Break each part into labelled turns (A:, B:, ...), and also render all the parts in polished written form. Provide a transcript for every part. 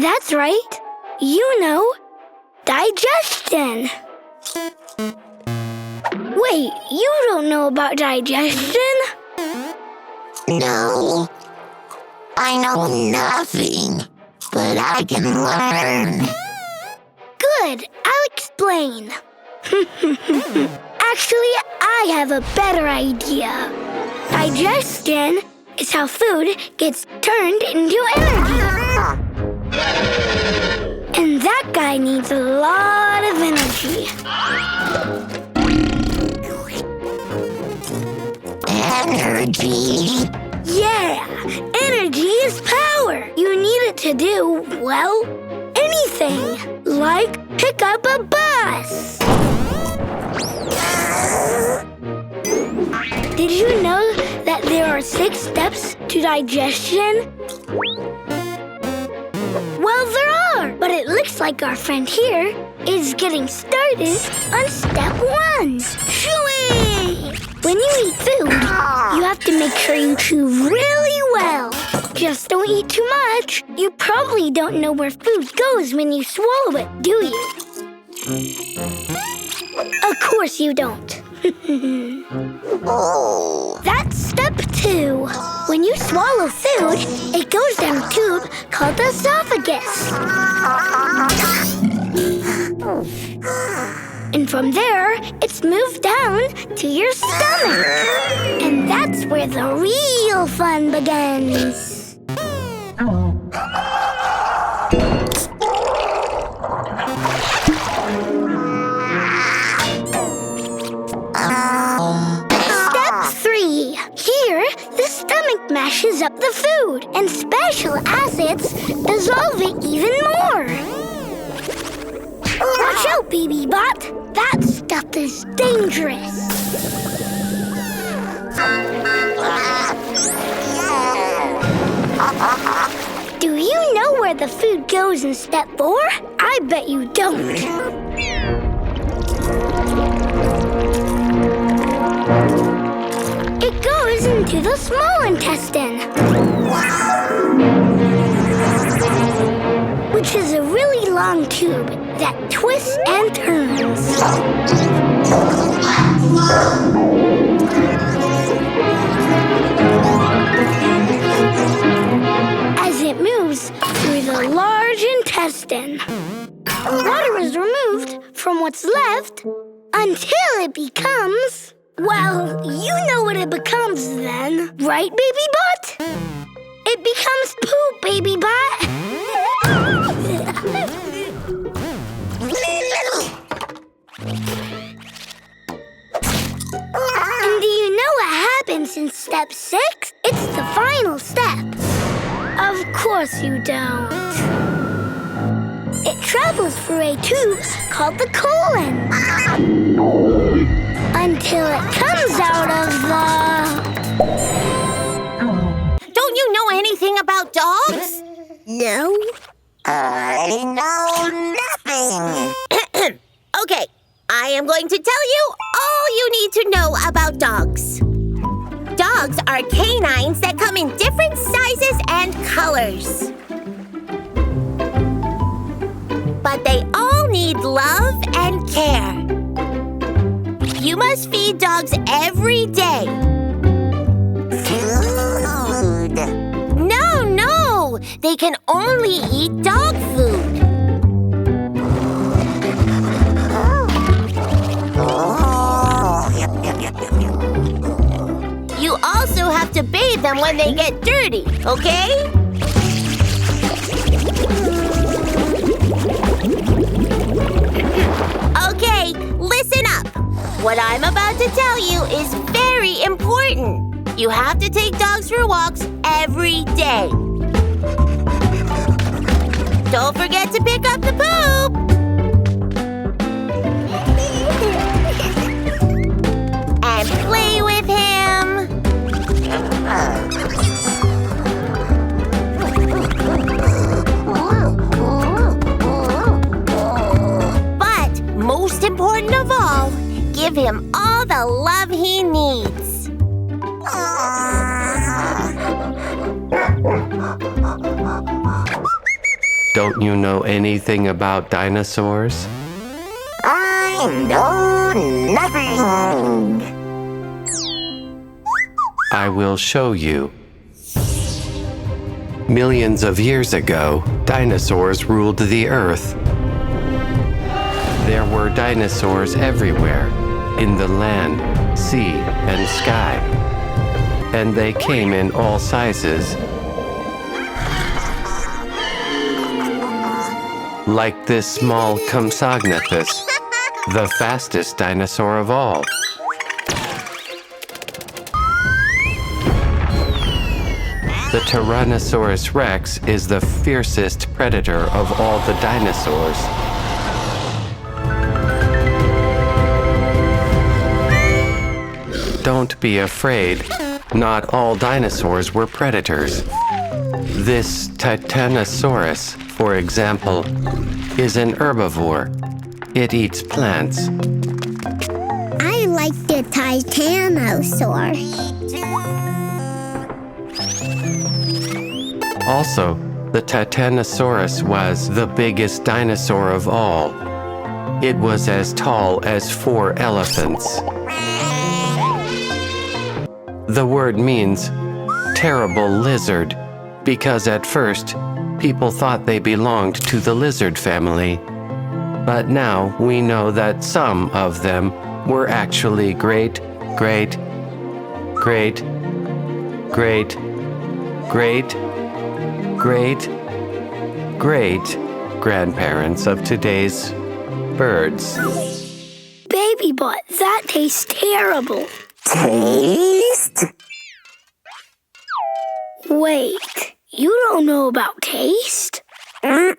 A: That's right. You know, digestion. Wait, you don't know about digestion?
B: No. I know nothing, but I can learn.
A: Good, I'll explain. Actually, I have a better idea. Digestion is how food gets turned into energy. And that guy needs a lot of energy.
B: Energy?
A: Yeah, energy is power. You need it to do, well, anything. Like pick up a bus. Did you know that there are 6 steps to digestion? Well, there are, but it looks like our friend here is getting started on step 1. Shooey! When you eat food, you have to make sure you chew really well. Just don't eat too much. You probably don't know where food goes when you swallow it, do you? Of course you don't. That's step 2. When you swallow food, it goes down a tube called the esophagus. And from there, it's moved down to your stomach. And that's where the real fun begins. Step 3. Here, the stomach mashes up the food, and special acids dissolve it even more. Watch out, baby bot. That stuff is dangerous. Do you know where the food goes in step 4? I bet you don't. It goes into the small intestine, which is a really long tube that twists and turns. As it moves through the large intestine, water is removed from what's left until it becomes... Well, you know what it becomes then, right, baby bot? It becomes poop, baby bot. And do you know what happens in step 6? It's the final step. Of course you don't. It travels through a tube called the colon until it comes out of the...
C: Don't you know anything about dogs?
A: No.
B: I know nothing.
C: Okay, I am going to tell you all you need to know about dogs. Dogs are canines that come in different sizes and colors. But they all need love and care. You must feed dogs every day.
B: Food.
C: No. They can only eat dog food. You also have to bathe them when they get dirty, okay? Okay, listen up. What I'm about to tell you is very important. You have to take dogs for walks every day. Don't forget to pick up the poop. And play with him. But most important of all, give him all the love he needs.
D: Don't you know anything about dinosaurs?
B: I know nothing.
D: I will show you. Millions of years ago, dinosaurs ruled the earth. There were dinosaurs everywhere, in the land, sea, and sky. And they came in all sizes. Like this small Compsognathus, the fastest dinosaur of all. The Tyrannosaurus rex is the fiercest predator of all the dinosaurs. Don't be afraid. Not all dinosaurs were predators. This Titanosaurus, for example, is an herbivore. It eats plants.
A: I like the Titanosaur.
D: Also, the Titanosaurus was the biggest dinosaur of all. It was as tall as 4 elephants. The word means terrible lizard because at first people thought they belonged to the lizard family. But now we know that some of them were actually great grandparents of today's birds.
A: Baby butt, that tastes terrible.
B: Taste?
A: Wait, you don't know about taste?
B: I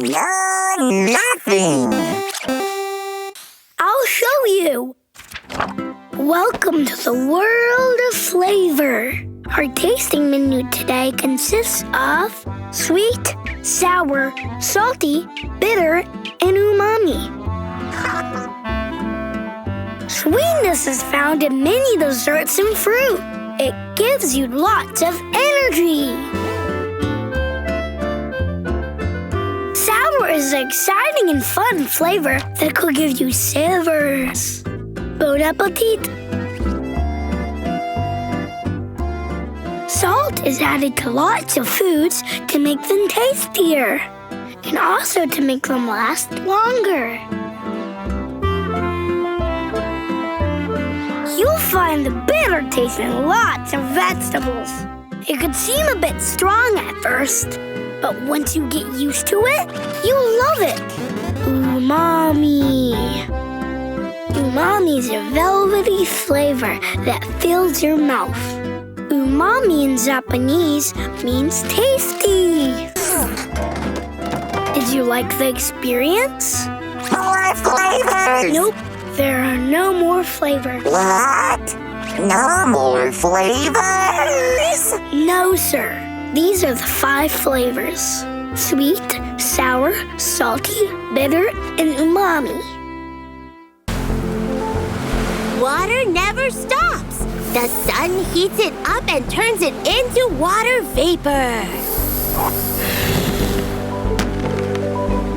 B: know nothing.
A: I'll show you. Welcome to the world of flavor. Our tasting menu today consists of sweet, sour, salty, bitter, and umami. Sweetness is found in many desserts and fruit. It gives you lots of energy. Sour is an exciting and fun flavor that could give you shivers. Bon appetit! Salt is added to lots of foods to make them tastier and also to make them last longer. You'll find the bitter taste in lots of vegetables. It could seem a bit strong at first, but once you get used to it, you'll love it. Umami. Umami is a velvety flavor that fills your mouth. Umami in Japanese means tasty. Did you like the experience?
B: More flavors.
A: Nope, there are no more flavors.
B: What? No more flavors?
A: No, sir. These are the 5 flavors. Sweet, sour, salty, bitter, and umami.
C: Water never stops. The sun heats it up and turns it into water vapor.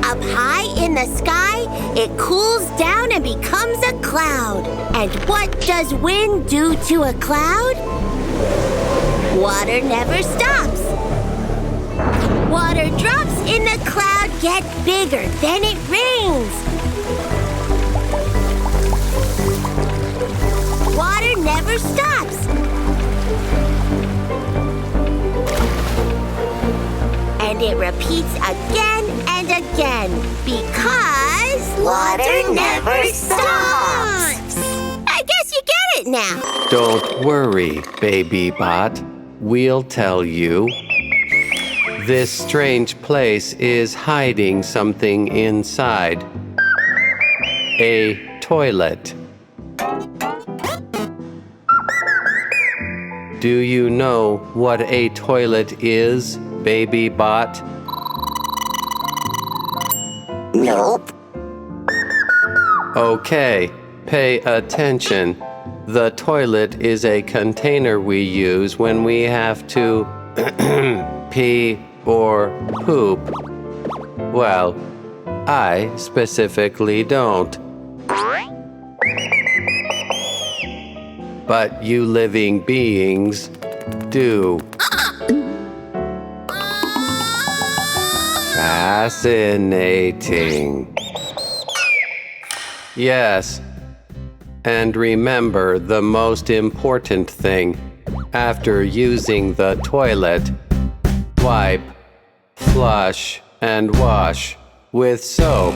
C: Up high in the sky, it cools down and becomes a cloud. And what does wind do to a cloud? Water never stops. Water drops in the cloud get bigger, then it rains. Water never stops. And it repeats again and again because water never stops. I guess you get it now.
D: Don't worry, baby bot. We'll tell you. This strange place is hiding something inside. A toilet. Do you know what a toilet is, baby bot?
B: Nope.
D: Okay, pay attention. The toilet is a container we use when we have to pee or poop? Well, I specifically don't. But you living beings do. Fascinating. Yes. And remember the most important thing after using the toilet: wipe, flush, and wash with soap.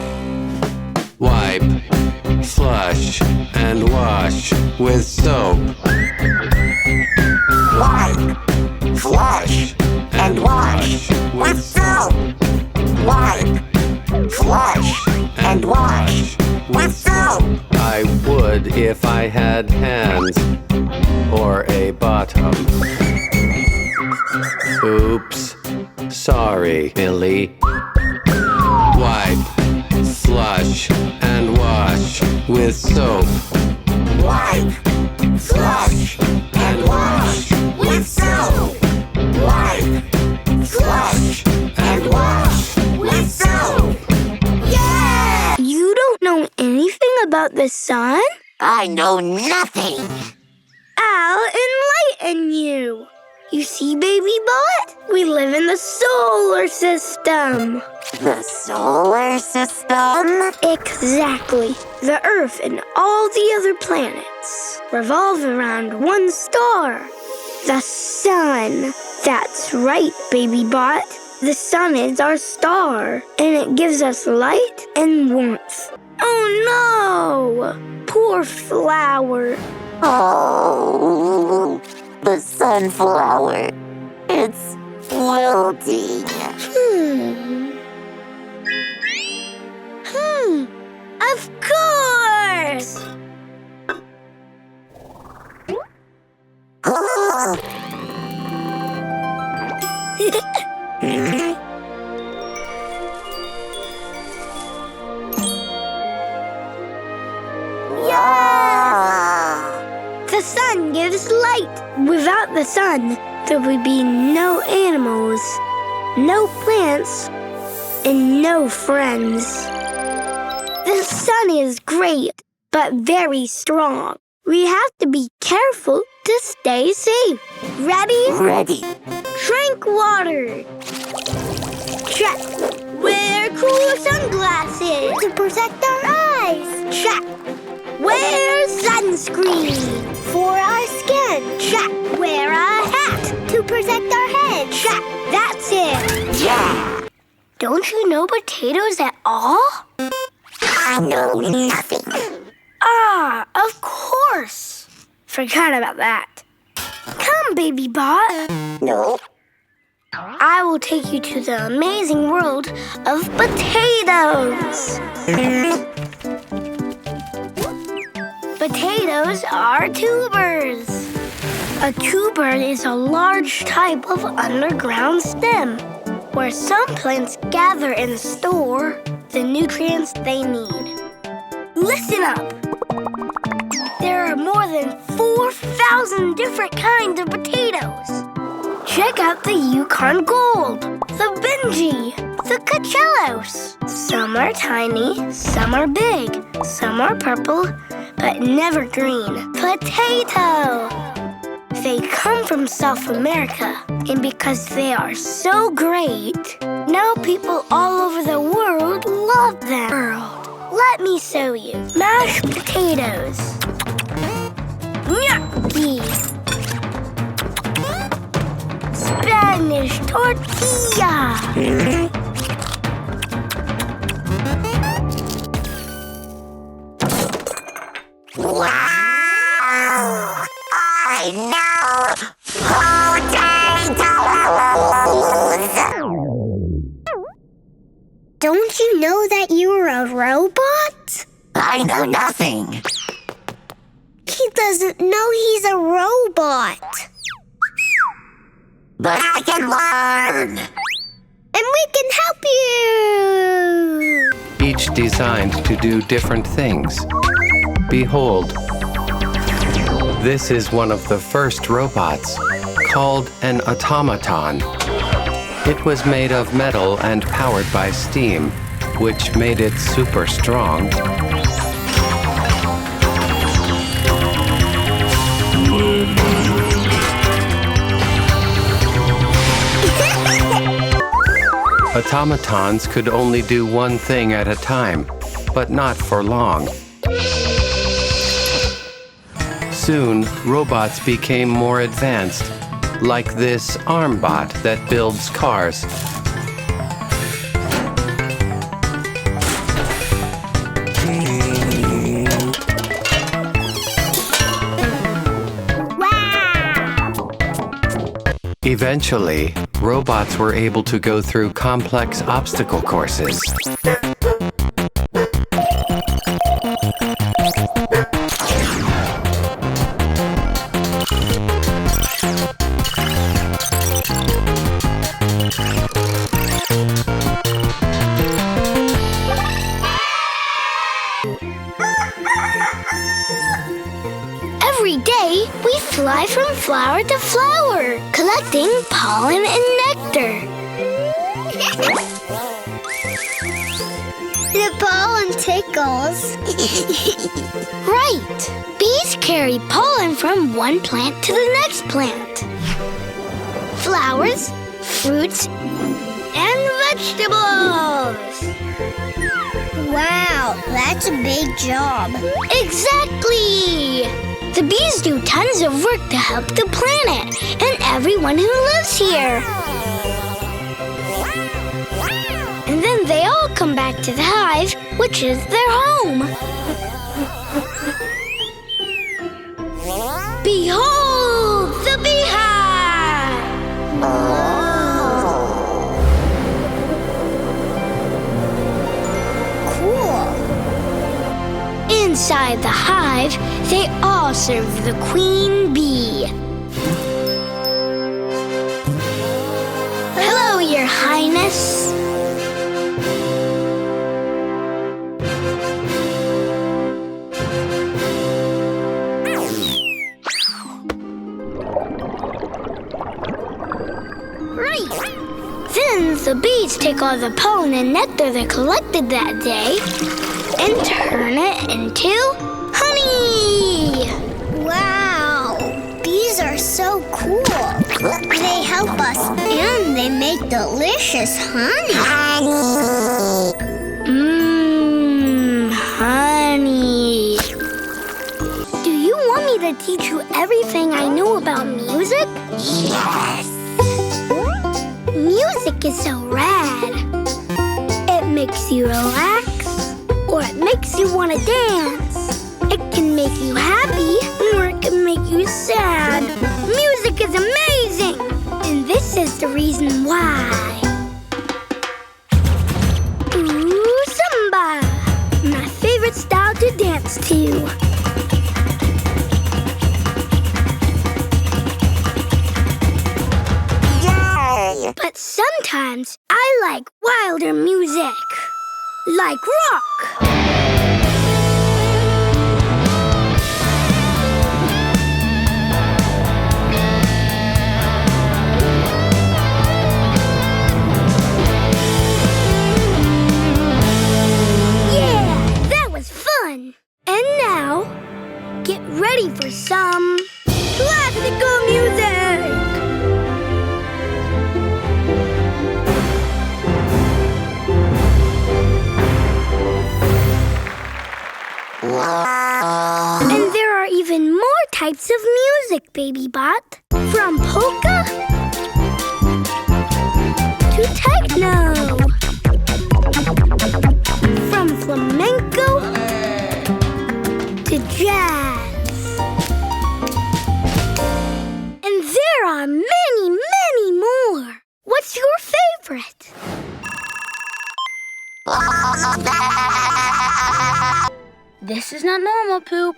D: Wipe, flush, and wash with soap.
B: Wipe, flush, and wash with soap. Wipe, flush, and wash with soap.
D: I would if I had hands or a bottom. Oops. Sorry, Billy. Wipe, flush, and wash with soap.
B: Wipe, flush, and wash with soap. Wipe, flush, and wash with soap. Yeah!
A: You don't know anything about the sun?
B: I know nothing.
A: I'll enlighten you. You see, Baby Bot? We live in the solar system.
B: The solar system?
A: Exactly. The Earth and all the other planets revolve around one star, the sun. That's right, Baby Bot. The sun is our star, and it gives us light and warmth. Oh no! Poor flower.
B: Oh, the sunflower. It's wilting.
A: Of course!
B: Yeah!
A: The sun gives light. Without the sun, there would be no animals, no plants, and no friends. The sun is great, but very strong. We have to be careful to stay safe. Ready?
B: Ready.
A: Drink water. Check. Wear cool sunglasses to protect our eyes. Check. Wear sunscreen for our skin. Check. Wear a hat to protect our head. Check. That's it.
B: Yeah!
A: Don't you know potatoes at all?
B: I know nothing.
A: Ah, of course. Forgot about that. Come, Baby Bot.
B: No.
A: I will take you to the amazing world of potatoes. Potatoes are tubers. A tuber is a large type of underground stem where some plants gather and store the nutrients they need. Listen up. There are more than 4,000 different kinds of potatoes. Check out the Yukon Gold, the Benji, the Cachellos. Some are tiny, some are big, some are purple, but never green. Potato! They come from South America, and because they are so great, now people all over the world love them. Let me show you. Mashed potatoes. Gnocchi. Spanish tortilla.
B: Wow! I know potatoes!
A: Don't you know that you're a robot?
B: I know nothing.
A: He doesn't know he's a robot.
B: But I can learn.
A: And we can help you.
D: Each designed to do different things. Behold, this is one of the first robots, called an automaton. It was made of metal and powered by steam, which made it super strong. Automatons could only do one thing at a time, but not for long. Soon, robots became more advanced, like this arm bot that builds cars. Eventually, robots were able to go through complex obstacle courses.
A: Every day, we fly from flower to flower, collecting pollen and nectar. The pollen tickles. Right. Bees carry pollen from one plant to the next plant. Flowers, fruits, and vegetables. Wow, that's a big job. Exactly! The bees do tons of work to help the planet and everyone who lives here. And then they all come back to the hive, which is their home. Behold the beehive! Inside the hive, they all serve the queen bee. Hello, Your Highness. Right. Then the bees take all the pollen and nectar they collected that day and turn it into honey! Wow! Bees are so cool. They help us and they make delicious honey. Honey. Do you want me to teach you everything I know about music?
B: Yes.
A: Music is so rad. It makes you relax. Or it makes you want to dance. It can make you happy, or it can make you sad. Music is amazing! And this is the reason why. Ooh, samba! My favorite style to dance to.
B: Yay!
A: But sometimes I like wilder music. Like rock. Yeah, that was fun. And now, get ready for some classical music.
B: Wow.
A: And there are even more types of music, Baby Bot. From polka to techno. From flamenco to jazz. And there are many, many more. What's your favorite? This is not normal, Poop.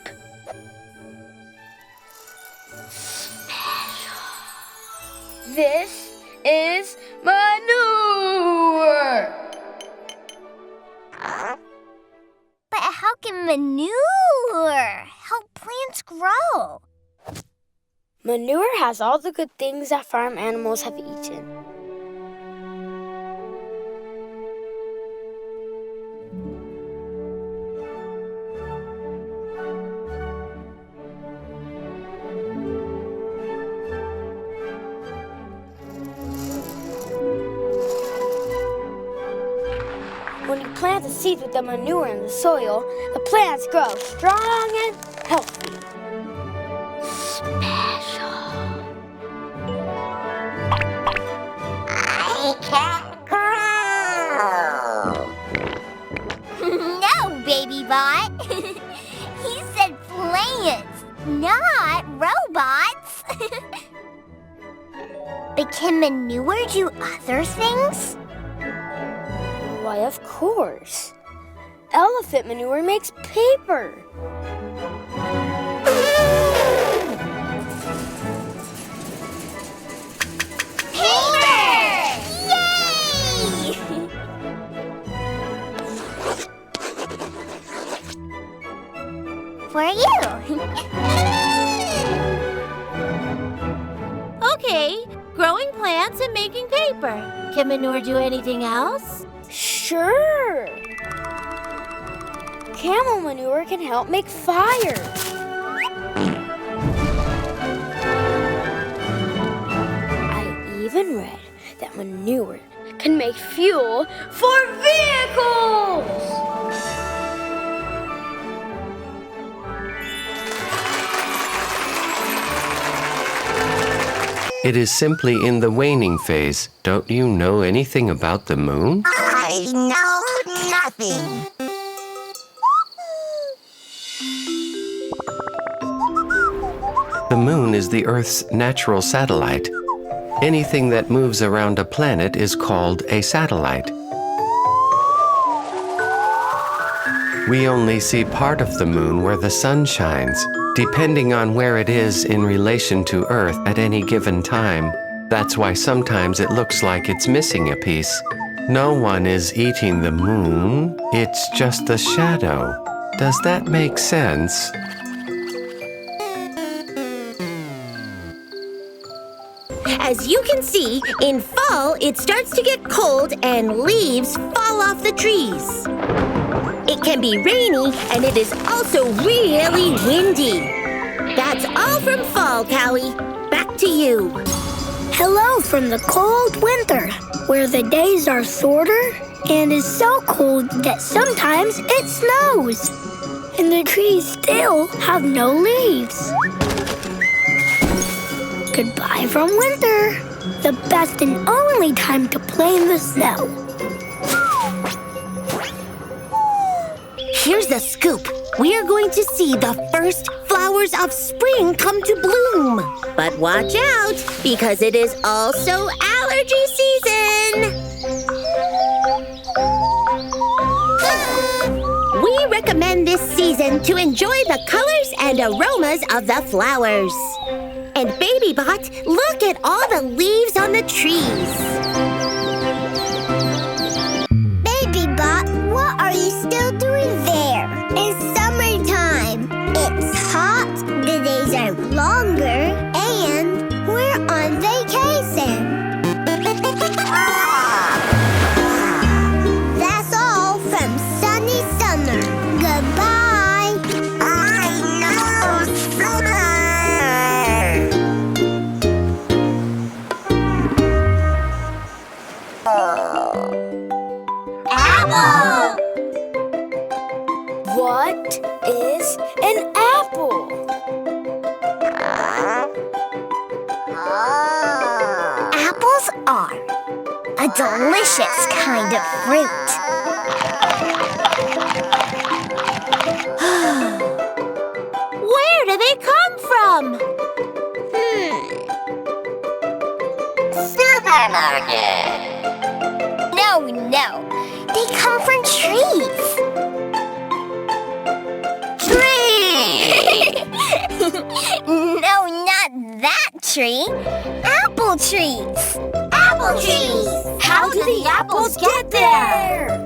E: This is Manure!
A: But how can manure help plants grow?
E: Manure has all the good things that farm animals have eaten.
A: When you plant the seeds with the manure in the soil, the plants grow strong and healthy. Special.
B: I can't grow.
C: No, baby bot. He said plants, not robots. But can manure do other things?
A: Why, of course. Elephant manure makes paper.
C: For you.
E: Okay, growing plants and making paper. Can manure do anything else?
A: Sure. Camel manure can help make fire. I even read that manure can make fuel for vehicles.
D: It is simply in the waning phase. Don't you know anything about the moon?
B: I know nothing.
D: The moon is the Earth's natural satellite. Anything that moves around a planet is called a satellite. We only see part of the moon where the sun shines, depending on where it is in relation to Earth at any given time. That's why sometimes it looks like it's missing a piece. No one is eating the moon, it's just a shadow. Does that make sense?
C: As you can see, in fall, it starts to get cold and leaves fall off the trees. It can be rainy, and it is also really windy. That's all from fall, Callie. Back to you.
A: Hello from the cold winter, where the days are shorter and is so cold that sometimes it snows. And the trees still have no leaves. Goodbye from winter, the best and only time to play in the snow.
C: Here's the scoop. We are going to see the first flowers of spring come to bloom. But watch out, because it is also allergy season. We recommend this season to enjoy the colors and aromas of the flowers. And Baby Bot, look at all the leaves on the trees.
A: Baby Bot, what are you still doing there?
C: It's summertime.
A: It's hot, the days are longer, and we're on vacation. That's all from sunny summer. Goodbye.
B: I know summer.
C: Apple!
A: What is an apple?
C: Apples are a delicious kind of fruit. Where do they come from?
B: Supermarket.
C: No, they come from trees.
B: Tree.
C: No, not that tree. Apple trees. Apple trees.
E: How do the apples get there?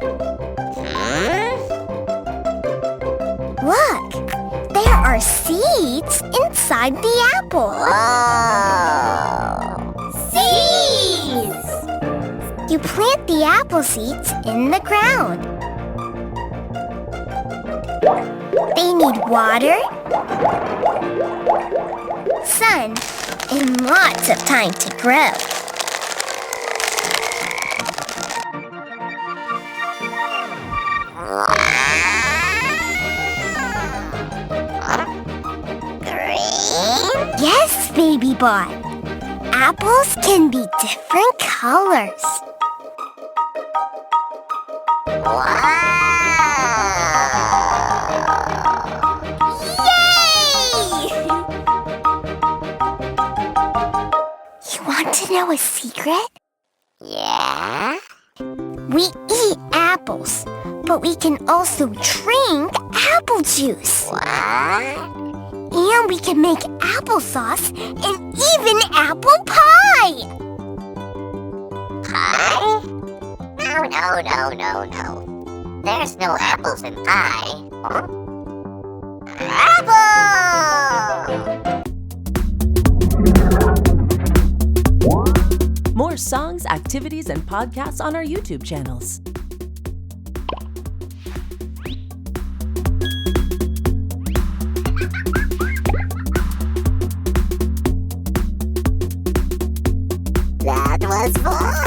C: Look, there are seeds inside the apple. Seeds! You plant the apple seeds in the ground. They need water, sun, and lots of time to grow.
A: Baby Bot. Apples can be different colors. Yay! You want to know a secret?
B: Yeah?
A: We eat apples, but we can also drink apple juice.
B: What?
A: And we can make applesauce and even apple pie.
B: Pie? No. There's no apples in pie. Huh? Apple!
F: More songs, activities, and podcasts on our YouTube channels.
B: That was fun!